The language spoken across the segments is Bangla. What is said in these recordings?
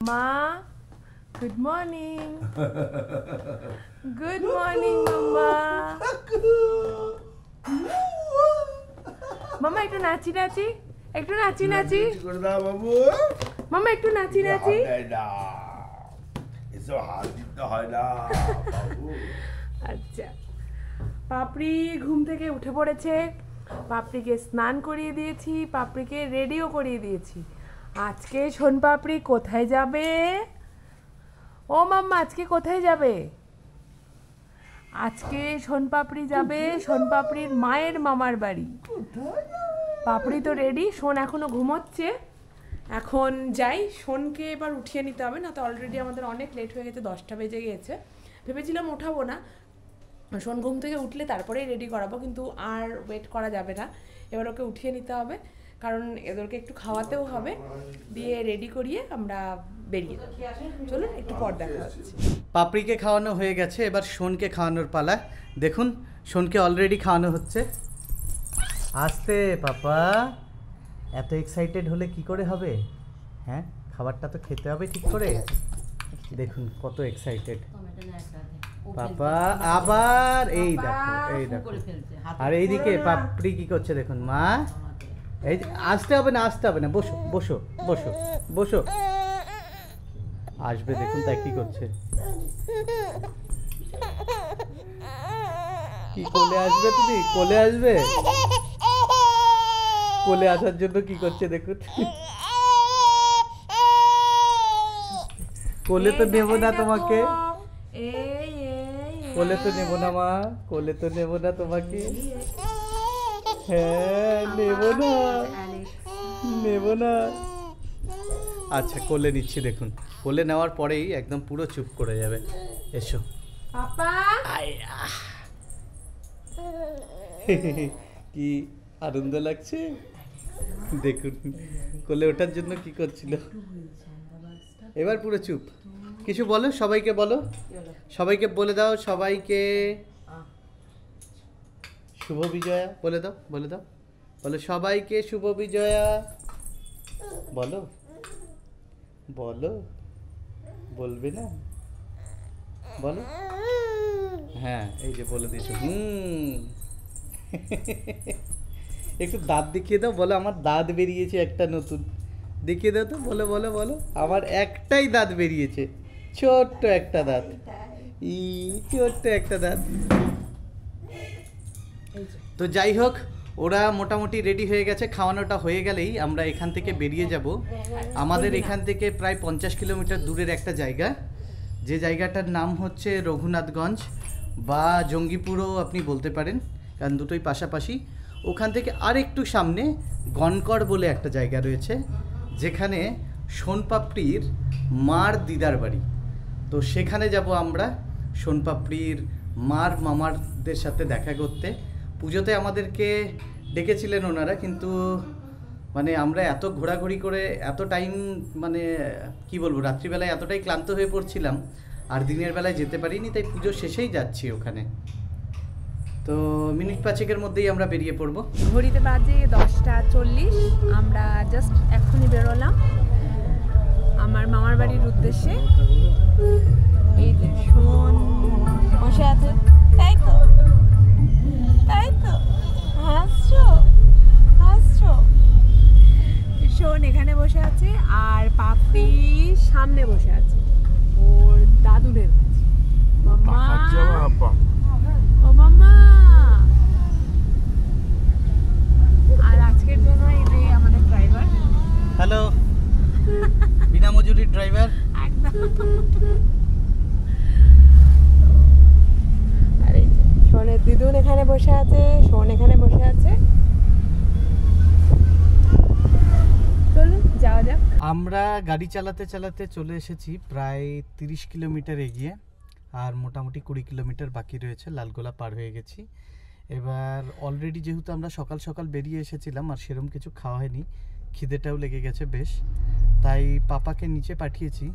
Ma, good morning. Good morning, Mama. Mama, একটু নাচি নাচি, একটু নাচি নাচি। করে দাও বাবু। মামা একটু নাচি নাচি। এসব হাত দিতে হয় না বাবু। আচ্ছা, পাপড়ি ঘুম থেকে উঠে পড়েছে। পাপড়িকে স্নান করিয়ে দিয়েছি, পাপড়িকে রেডিও করিয়ে দিয়েছি। আজকে সোনপাপড়ি কোথায় যাবে? ও মাম্মা, আজকে কোথায় যাবে? আজকে সোনপাপড়ি যাবে সোনপাপড়ির মায়ের মামার বাড়ি। পাপড়ি তো রেডি, সোন এখনো ঘুমোচ্ছে। এখন যাই, সোনকে এবার উঠিয়ে নিতে হবে, না তো অলরেডি আমাদের অনেক লেট হয়ে গেছে, 10টা বেজে গিয়েছে। ভেবেছিলাম উঠাবো না, সোন ঘুম থেকে উঠলে তারপরেই রেডি করাবো, কিন্তু আর ওয়েট করা যাবে না, এবার ওকে উঠিয়ে নিতে হবে, কারণ এদেরকে একটু খাওয়াতেও হবে। দিয়ে রেডি করিয়ে আমরা বেরিয়ে যাবো। চলুন একটু পর দেখা হচ্ছে। পাপড়িকে খাওয়ানো হয়ে গেছে, এবার সোনকে খাওয়ানোর পালা। দেখুন, সোনকে অলরেডি খাওয়ানো হচ্ছে। আস্তে পাপা, এত এক্সাইটেড হলে কি করে হবে? হ্যাঁ, খাবারটা তো খেতে হবে ঠিক করে। দেখুন কত এক্সাইটেড পাপা। আবার এই দেখো, এই দেখো। আর এইদিকে পাপড়ি কি করছে দেখুন। মা, এই আসতে হবে না, আসতে হবে না, বসো বসো বসো বসো। আসবে দেখুন, তাই কি করছে। কি কোলে আসবে? তুমি কোলে আসবে? কোলে আসার জন্য কি করছে দেখুন। কোলে তো নেবো না তোমাকে, কোলে তো নেবো না মা, কোলে তো নেবো না তোমাকে। হ্যাঁ, নেবো না, নেবো না। আচ্ছা, কোলে নিচ্ছি দেখুন। কোলে নেওয়ার পরেই একদম পুরো চুপ করে যাবে। এসো পাপা। কি আনন্দ লাগছে দেখুন, কোলে ওঠার জন্য কি করছিল। এবার পুরো চুপ। কিছু বলো, সবাইকে বলো, সবাইকে বলে দাও, সবাইকে শুভ বিজয়া বলে দাও, বলে দাও, বলো সবাইকে শুভ বিজয়া। বলো বলো, বলবে না? বলো। হ্যাঁ, এই যে বলে দিয়েছো। একটু দাঁত দেখিয়ে দাও, বলো আমার দাঁত বেরিয়েছে একটা নতুন। দেখিয়ে দাও তো, বলো বলো বলো। আমার একটাই দাঁত বেরিয়েছে, ছোট্ট একটা দাঁত। ছোট্ট একটা দাঁত। তো যাই হোক, ওরা মোটামুটি রেডি হয়ে গেছে। খাওয়ানোটা হয়ে গেলেই আমরা এখান থেকে বেরিয়ে যাব। আমাদের এখান থেকে প্রায় 50 কিলোমিটার দূরের একটা জায়গা, যে জায়গাটার নাম হচ্ছে রঘুনাথগঞ্জ বা জঙ্গিপুরও আপনি বলতে পারেন, কারণ দুটোই পাশাপাশি। ওখান থেকে আর একটু সামনে গনকর বলে একটা জায়গা রয়েছে, যেখানে সোনপাপড়ির মার দিদার বাড়ি। তো সেখানে যাব আমরা, সোনপাপড়ির মার মামারদের সাথে দেখা করতে। পুজোতে আমাদেরকে ডেকেছিলেন ওনারা, কিন্তু মানে আমরা এত ঘোরাঘুরি করে এত টাইম, মানে কি বলবো, রাত্রিবেলায় এতটাই ক্লান্ত হয়ে পড়ছিলাম, আর দিনের বেলায় যেতে পারিনি, তাই পুজো শেষেই যাচ্ছি ওখানে। তো মিনিট 5-এর মধ্যেই আমরা বেরিয়ে পড়বো। ঘড়িতে বাজে 10:40। আমরা জাস্ট এখনই বেরোলাম আমার মামার বাড়ির উদ্দেশ্যে। এই যে সোন বসে আছে, তাই তো, তাই তো, হাসছো হাসছো। সোন এখানে বসে আছে আর পাপড়ি সামনে বসে আছে ওর দাদুদের কাছে। মাম্মা, ও মাম্মা। আর আজকের জন্য এই যে আমাদের ড্রাইভার। হ্যালো, বিনা মজুরির ড্রাইভার। একদম। আর এই যে সোনের দিদুন এখানে বসে আছে, সোন এখানে বসে আছে। চলুন যাওয়া যাক। আমরা গাড়ি চালাতে চালাতে চলে এসেছি প্রায় 30 কিলোমিটার এগিয়ে, আর মোটামুটি 20 কিলোমিটার বাকি রয়েছে। লালগোলা পার হয়ে গেছি। এবার অলরেডি যেহেতু আমরা সকাল সকাল বেরিয়ে এসেছিলাম, আর সেরকম কিছু খাওয়া হয়নি, খিদেটাও লেগে গেছে বেশ, তাই পাপাকে নিচে পাঠিয়েছি।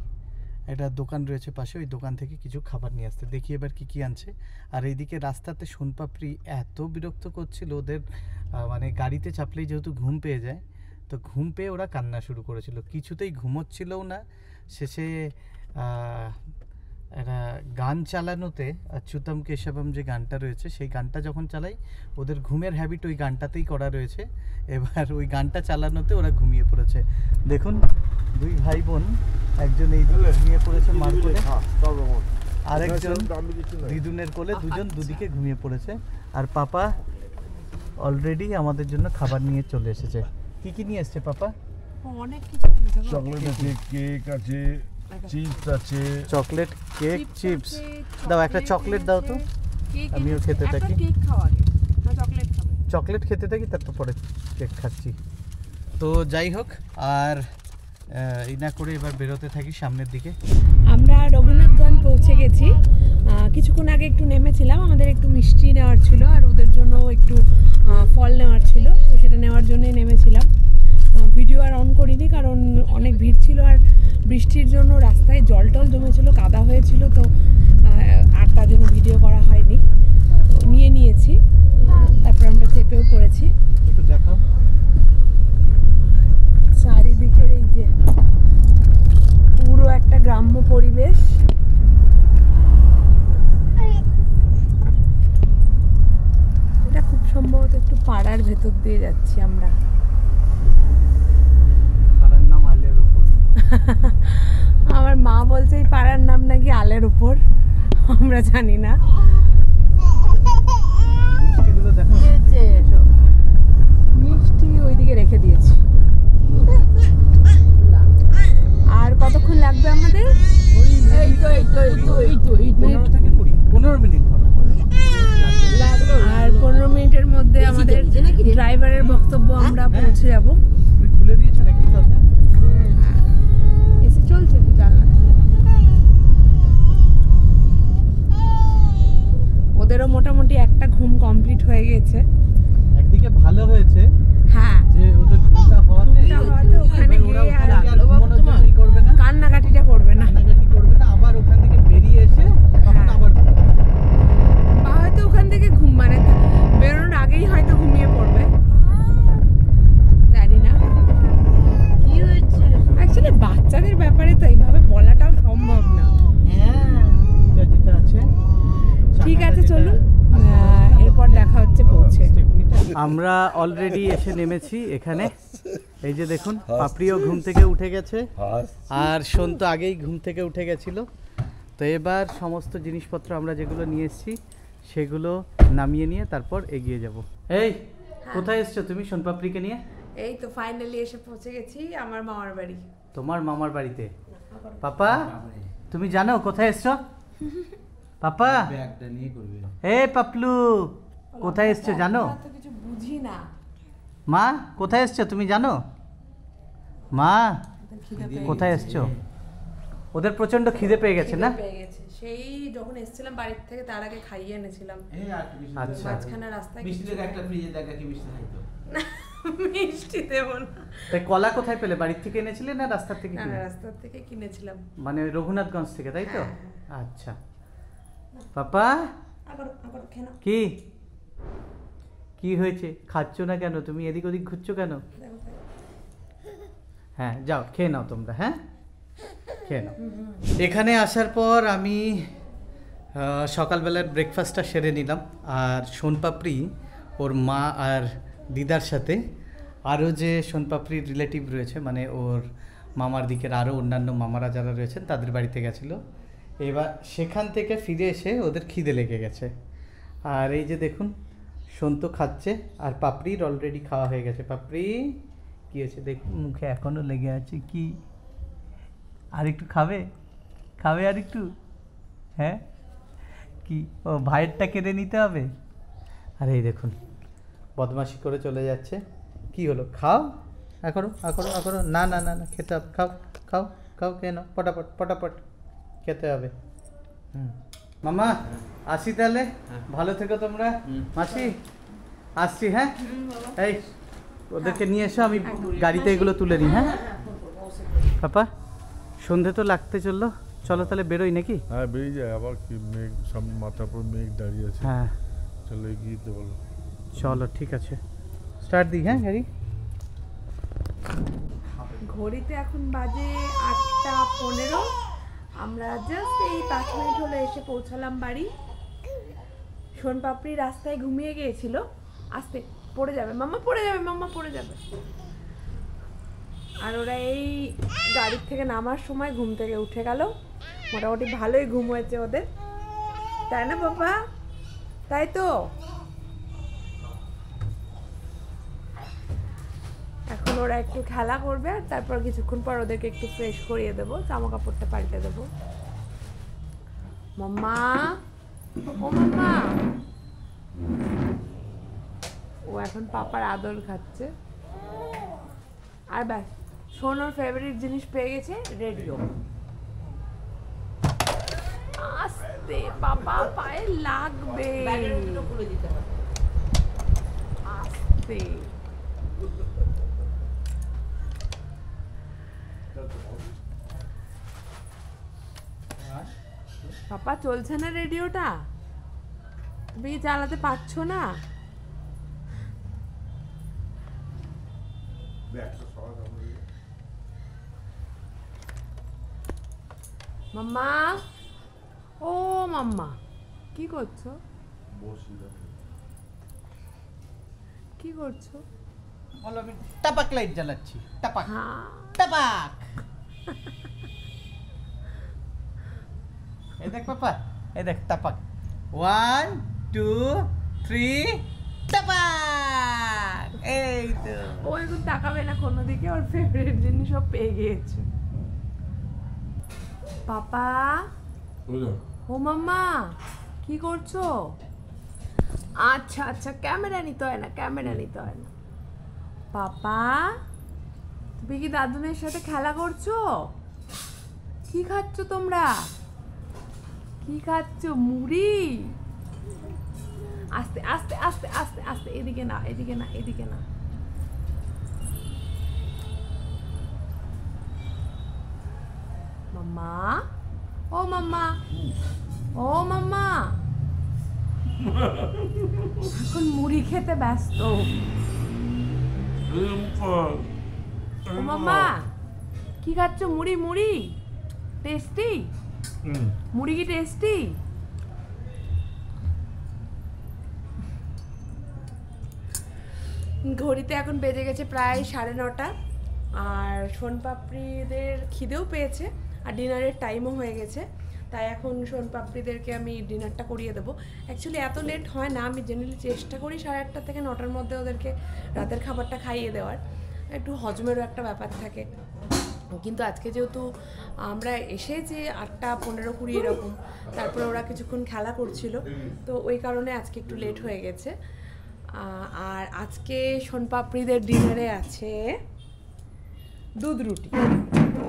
একটা দোকান রয়েছে পাশে, ওই দোকান থেকে কিছু খাবার নিয়ে আসতে। দেখি এবার কি কি আনছে। আর এইদিকে রাস্তাতে সোনপাপড়ি এত বিরক্ত করছিল ওদের, মানে গাড়িতে চাপলেই যেহেতু ঘুম পেয়ে যায়, তো ঘুম পেয়ে ওরা কান্না শুরু করেছিল, কিছুতেই ঘুমোচ্ছিলও না। শেষে একটা গান চালানোতে অচ্যুতম কেশবম যে গানটা রয়েছে সেই গানটা যখন চালাই ওদের ঘুমের হ্যাবিট ওই গানটাতেই করা রয়েছে। এবার ওই গানটা চালানোতে ওরা ঘুমিয়ে পড়েছে। দেখুন দুই ভাই বোন, একজন এই দিকে ঘুমিয়ে পড়েছে মার কোলে, আরেকজন দিদুনের কোলে, দুজন দুদিকে ঘুমিয়ে পড়েছে। আর পাপা অলরেডি আমাদের জন্য খাবার নিয়ে চলে এসেছে। কি কি নিয়ে এসছে পাপা? অনেক কিছু এনেছে গো। চকলেট আছে, কেক আছে, চিপস আছে। Chocolate, cake, chips. দাও একটা চকলেট দাও তো, কেক আমিও খেতে থাকি। একটা কেক খাওয়া আগে, না চকলেট খাবে? চকলেট খেতে থাকি, তারপর পরে কেক খাচ্ছি। তো যাই হোক, আর এই না করে এবার বেরোতে থাকি সামনের দিকে। আমরা রঘুনাথগঞ্জ পৌঁছে গেছি। কিছুক্ষণ আগে একটু নেমেছিলাম, আমাদের একটু মিষ্টি নেওয়ার ছিল আর ওদের জন্য একটু ফল নেওয়ার ছিল, তো সেটা নেওয়ার জন্যই নেমেছিলাম। ভিডিও আর অন করিনি কারণ অনেক ভিড় ছিল আর বৃষ্টির জন্য রাস্তায় জল টল জমেছিল, কাদা হয়েছিল, তো আর তার জন্য ভিডিও করা হয়নি। তো নিয়ে নিয়েছি, তারপর আমরা চেপেও পড়েছি। একটু দেখাও চারিদিকের এই যে পুরো একটা গ্রাম্য পরিবেশ। এটা খুব সম্ভবত একটু পাড়ার ভেতর দিয়ে যাচ্ছি আমরা। পাড়ার নাম আলের উপর। আমার মা বলছে এই পাড়ার নাম নাকি আলের উপর, আমরা জানি না। মিষ্টিগুলো দেখো। মিষ্টি ওইদিকে রেখে দিয়েছি। আর কতক্ষণ লাগবে আমাদের? 15 মিনিট। আর 15 মিনিটের মধ্যে আমাদের ড্রাইভারের বক্তব্য আমরা পৌঁছে যাব। তুমি খুলে দিয়েছো নাকি দরজা? এসে চলছে তো জানলা। ওদেরও মোটামুটি একটা ঘুম কমপ্লিট হয়ে গেছে। একদিকে ভালো হয়েছে হ্যাঁ, যে ওদের ঘুমটা হওয়াতে ওখানে ওরা গিয়ে আর মনোযোগই করবে না, কান্নাকাটিটা করবে না। কান্নাকাটি করবে না, আবার ওখান থেকে বেরিয়ে এসে তখন আবার ঘুমাবে। বা হয়তো ওখান থেকে মানে বেরোনোর আগেই হয়তো ঘুমিয়ে পড়বে, জানি না কি হয়েছে। অ্যাকচুয়ালি বাচ্চাদের ব্যাপারে তো এইভাবে বলাটাও সম্ভব না। এটা যেটা আছে ঠিক আছে, চলুন এরপর দেখা হচ্ছে পৌঁছে। আমরা অলরেডি এসে নেমেছি এখানে। এই যে দেখুন, পাপড়িও ঘুম থেকে উঠে গেছে আর শোন তো আগেই ঘুম থেকে উঠে গেছিল। তো এবার সমস্ত জিনিসপত্র আমরা যেগুলো নিয়ে এসেছি সেগুলো নামিয়ে নিয়ে তারপর এগিয়ে যাব। এই কোথায় এসছো তুমি সোনপাপড়িকে নিয়ে? এই তো ফাইনালি এসে পৌঁছে গেছি আমার মামার বাড়ি। তোমার মামার বাড়িতে? পাপা তুমি জানো কোথায় এসছো? পাপা ব্যাগটা নিয়ে করবে। এ পাপলু কোথায় এসছো জানো? তো কিছু বুঝি না। মা কোথায় এসছো তুমি জানো? মা কোথায় এসছো? ওদের প্রচন্ড খিদে পেয়ে গেছে না? পেয়ে গেছে, সেই যখন এসেছিলাম বাড়ির থেকে তার আগে খাইয়ে এনেছিলাম। আচ্ছা মাঝখানে রাস্তায় মিষ্টি থেকে একটা ফ্রিজে দেখা কি মিষ্টি খাইতো। মিষ্টি দেবো না। তাই কলা কোথায় পেলে? বাড়ির থেকে এনেছিলে না রাস্তা থেকে না, কিনে? রাস্তা থেকে কিনেছিলাম। মানে ওই রঘুনাথগঞ্জ থেকে, তাই তো? হ্যাঁ, আচ্ছা পাপা আবার খেয়ে নাও। কি কি হয়েছে? খাচ্ছ না কেন তুমি? এদিক ওদিক ঘুরছো কেন? হ্যাঁ যাও খেয়ে নাও তোমরা, হ্যাঁ খেয়ে নাও। এখানে আসার পর আমি সকালবেলার ব্রেকফাস্টটা সেরে নিলাম। আর সোনপাপড়ি ওর মা আর দিদার সাথে আরও যে সোনপাপড়ির রিলেটিভ রয়েছে, মানে ওর মামার দিকের আরও অন্যান্য মামারা যারা রয়েছেন তাদের বাড়িতে গেছিলো। এবার সেখান থেকে ফিরে এসে ওদের খিদে লেগে গেছে। আর এই যে দেখুন সন্তু খাচ্ছে আর পাপড়ির অলরেডি খাওয়া হয়ে গেছে। পাপড়ি কী হয়েছে দেখুন, মুখে এখনও লেগে আছে। কি আর একটু খাবে? খাবে আর একটু? হ্যাঁ কি ও ভাইয়েরটা কেড়ে নিতে হবে? আর এই দেখুন বদমাশি করে চলে যাচ্ছে। কি হলো? খাও এখনো এখনো এখনো। না না না না খেতে হবে, খাও খাও খাও, কেন পটাপট পটাপট খেতে হবে। মামা আসি তাহলে, ভালো থেকো তোমরা। মাসি আসছি, হ্যাঁ এই ওদেরকে নিয়ে এসো, আমি গাড়িতে এগুলো তুলে নিই। হ্যাঁ পাপা সন্ধে তো লাগতে চললো, চলো তাহলে বেরোই নাকি? হ্যাঁ বেরিয়ে যায়, আবার কি মেঘ সামনে মাথার উপর মেঘ দাঁড়িয়ে আছে। হ্যাঁ চলো এগিয়ে যেতে বলো। চলো ঠিক আছে, স্টার্ট দিই। হ্যাঁ গাড়ি ঘড়িতে এখন বাজে 8:15। আমরা জাস্ট এই 5 মিনিট হলো এসে পৌঁছালাম বাড়ি। সোনপাপড়ি রাস্তায় ঘুমিয়ে গিয়েছিল। আস্তে পড়ে যাবে মাম্মা, পড়ে যাবে মাম্মা, পড়ে যাবে। আর ওরা এই গাড়ির থেকে নামার সময় ঘুম থেকে উঠে গেল। মোটামুটি ভালোই ঘুম হয়েছে ওদের, তাই না বাবা? তাই তো। এখন ওরা একটু খেলা করবে আর তারপর কিছুক্ষণ পর ওদেরকে একটু ফ্রেশ করিয়ে দেবো, জামা কাপড়টা পাল্টে দেবো। মাম্মা, ও মাম্মা, ও এখন পাপার আদর খাচ্ছে। আর ব্যাস, শোন ওর ফেভারিট জিনিস পেয়ে গেছে, রেডিও। আস্তে বাবা, পায়ে লাগবে, আস্তে। পাপা চলছে না রেডিওটা? তুমি কি চালাতে পারছো না? মাম্মা, ও মাম্মা, কি করছো? কি করছো? বলো। আমি টাপাক লাইট জ্বালাচ্ছি। টাপাক হ্যাঁ, টাপাক। এই দেখ পাপা, এই দেখ টাপাক। 1 2 3 টাপাক। এই তো। ও এখন তাকাবে না কোনো দিকে, ওর ফেভারিট জিনিস সব পেয়ে গিয়েছে। পাপা, ও মাম্মা, কি করছো? আচ্ছা আচ্ছা, ক্যামেরা নিতে হয় না, ক্যামেরা নিতে হয় না। পাপা, তুমি কি দাদুনের সাথে খেলা করছো? কি খাচ্ছ তোমরা? কি খাচ্ছ? মুড়ি? আস্তে আস্তে আস্তে আস্তে আস্তে, এদিকে না, এদিকে না, এদিকে না। মাম্মা, ও মাম্মা, ও মাম্মা, এখন মুড়ি খেতে ব্যস্ত। ও মাম্মা, কি খাচ্ছ? মুড়ি? মুড়ি টেস্টি? মুড়ি কি টেস্টি? ঘড়িতে এখন বেজে গেছে প্রায় 9:30, আর সোনপাপড়িদের খিদেও পেয়েছে আর ডিনারের টাইমও হয়ে গেছে। তাই এখন সোনপাপড়িদেরকে আমি ডিনারটা করিয়ে দেবো। অ্যাকচুয়ালি এত লেট হয় না, আমি জেনারেলি চেষ্টা করি 8:30 থেকে 9টার মধ্যে ওদেরকে রাতের খাবারটা খাইয়ে দেওয়ার। একটু হজমেরও একটা ব্যাপার থাকে, কিন্তু আজকে যেহেতু আমরা এসেছি 8:15-20 এরকম, তারপরে ওরা কিছুক্ষণ খেলা করছিল, তো ওই কারণে আজকে একটু লেট হয়ে গেছে। আর আজকে সোনপাপড়িদের ডিনারে আছে দুধ রুটি, তো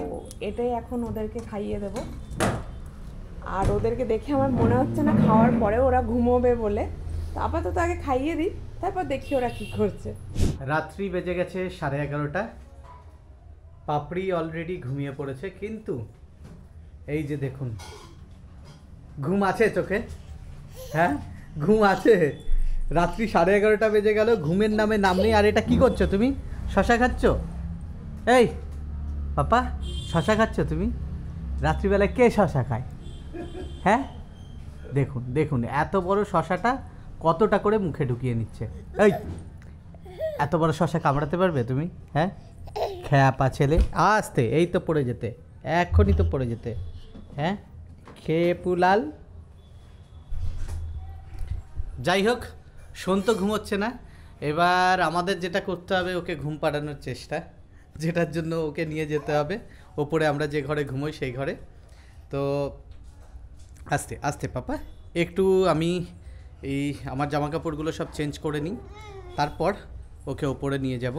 এটাই এখন ওদেরকে খাইয়ে দেব। আর ওদেরকে দেখে আমার মনে হচ্ছে না খাওয়ার পরে ওরা ঘুমোবে বলে, তো আপাতত আগে খাইয়ে দিই, তারপর দেখি ওরা কি করছে। রাত্রি বেজে গেছে 11:30। পাপড়ি অলরেডি ঘুমিয়ে পড়েছে, কিন্তু এই যে দেখুন, ঘুম আছে চোখে। হ্যাঁ, ঘুম আছে। রাত্রি 11:30 বেজে গেল, ঘুমের নামে নাম নেই। আর এটা কি করছো তুমি? শশা খাচ্ছ? এই পাপা, শশা খাচ্ছ তুমি? রাত্রিবেলায় কে শশা খায়? হ্যাঁ, দেখুন দেখুন, এত বড় শশাটা কতটা করে মুখে ঢুকিয়ে নিচ্ছে। এই, এত বড় শশা কামড়াতে পারবে তুমি? হ্যাঁ, খ্যাপা ছেলে। আস্তে, এই তো পড়ে যেতে, এখনই তো পড়ে যেতে। হ্যাঁ, খেপুলাল। যাই হোক, শোন তো ঘুমোচ্ছে না। এবার আমাদের যেটা করতে হবে, ওকে ঘুম পাড়ানোর চেষ্টা, যেটার জন্য ওকে নিয়ে যেতে হবে ওপরে, আমরা যে ঘরে ঘুমোই সেই ঘরে। তো আস্তে আস্তে পাপা, একটু আমি এই আমার জামা কাপড়গুলো সব চেঞ্জ করে নিই, তারপর ওকে ওপরে নিয়ে যাব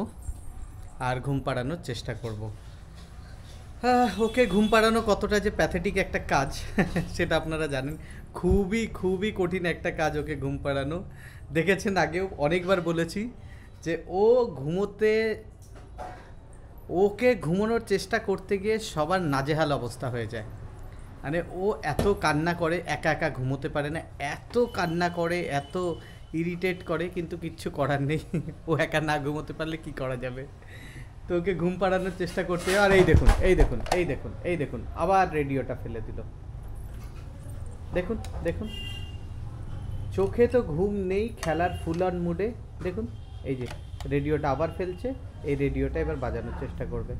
আর ঘুম পাড়ানোর চেষ্টা করব। ওকে ঘুম পাড়ানো কতটা যে প্যাথেটিক একটা কাজ সেটা আপনারা জানেন। খুবই খুবই কঠিন একটা কাজ ওকে ঘুম পাড়ানো। দেখেছেন, আগেও অনেকবার বলেছি যে ওকে ঘুমানোর চেষ্টা করতে গিয়ে সবার নাজেহাল অবস্থা হয়ে যায়। মানে ও এত কান্না করে, একা একা ঘুমোতে পারে না, এত কান্না করে, এত ইরিটেট করে, কিন্তু কিচ্ছু করার নেই। ও একা না ঘুমোতে পারলে কি করা যাবে। তোকে ঘুম পাড়ানোর চেষ্টা করতে, আর এই দেখুন এই দেখুন এই দেখুন এই দেখুন আবার রেডিওটা ফেলে দিল। দেখুন দেখুন, চোখে তো ঘুম নেই, খেলার ফুল অন মুডে। দেখুন এই যে রেডিওটা আবার ফেলছে, এই রেডিওটা এবার বাজানোর চেষ্টা করবে।